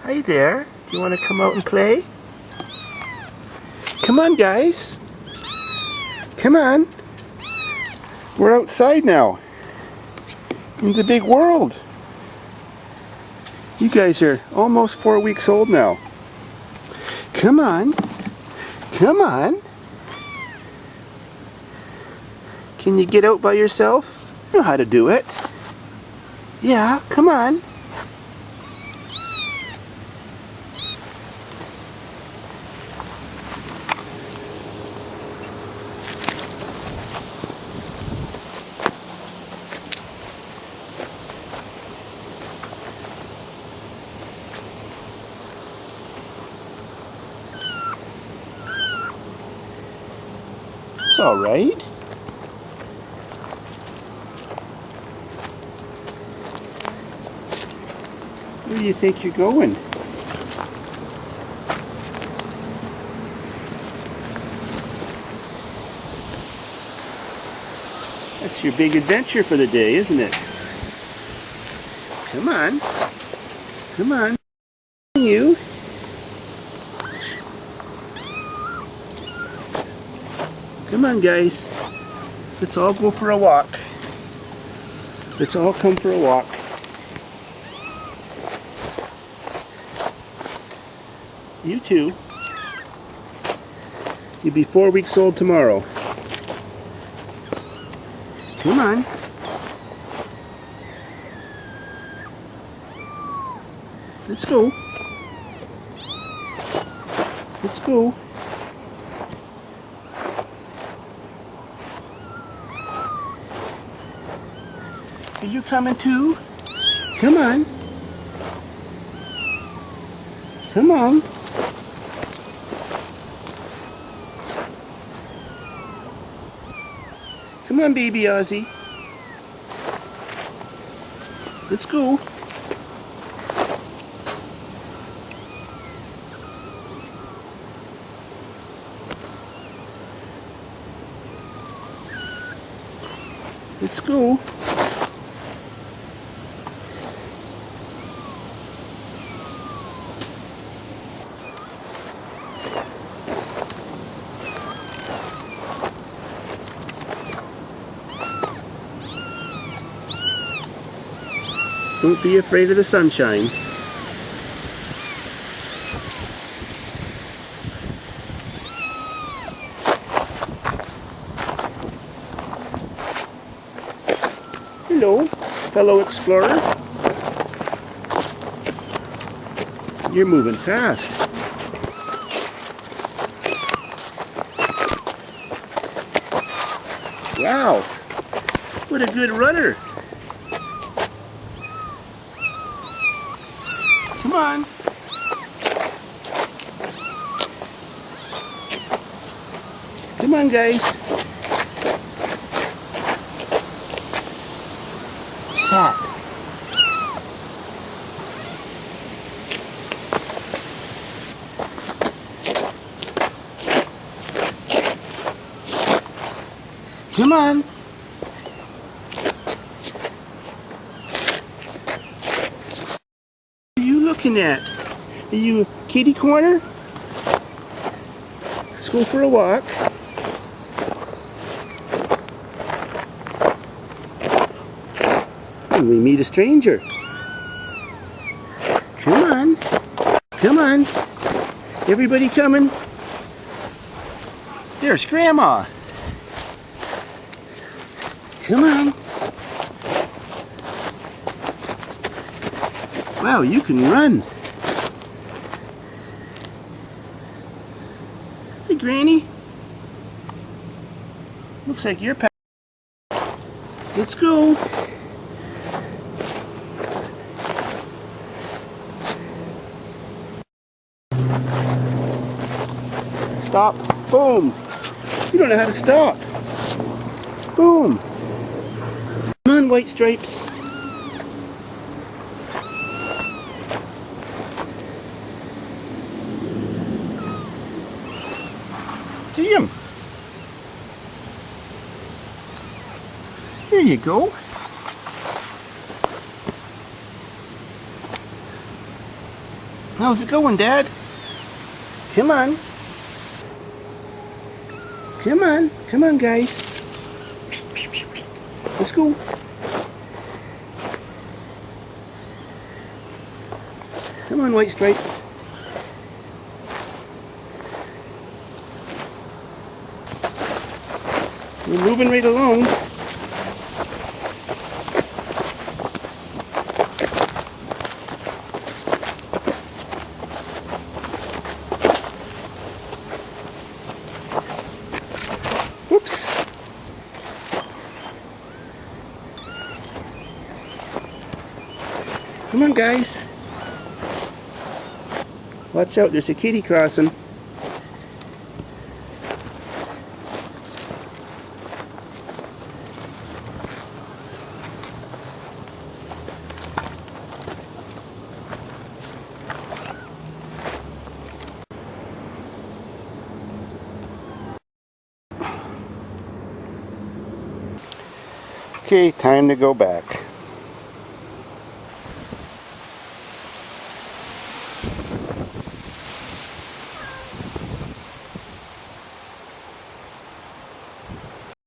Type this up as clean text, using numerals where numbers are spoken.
Hi there. Do you want to come out and play? Come on, guys. Come on. We're outside now. In the big world. You guys are almost 4 weeks old now. Come on. Come on. Can you get out by yourself? You know how to do it. Yeah, come on. It's all right. Where do you think you're going? That's your big adventure for the day, isn't it? Come on. Come on. You. Come on, guys. Let's all go for a walk. Let's all come for a walk. You too. You'll be 4 weeks old tomorrow. Come on. Let's go. Let's go. Are you coming too? Come on. Come on. Come on, baby Ozzy. Let's go. Let's go. Don't be afraid of the sunshine. Hello, fellow explorer. You're moving fast. Wow, what a good runner. Come on. Come on, guys. What's that? Come on. What are you looking at? Are you a kitty corner? Let's go for a walk. And we meet a stranger. Come on. Come on. Everybody coming? There's Grandma. Come on. Wow, you can run. Hey, Granny. Looks like you're Let's go. Stop. Boom. You don't know how to stop. Boom. Come on, White Stripes. See him. There you go. How's it going, Dad? Come on. Come on. Come on, guys. Let's go. Come on, White Stripes. We're moving right along. Whoops. Come on, guys. Watch out, there's a kitty crossing. Okay, time to go back.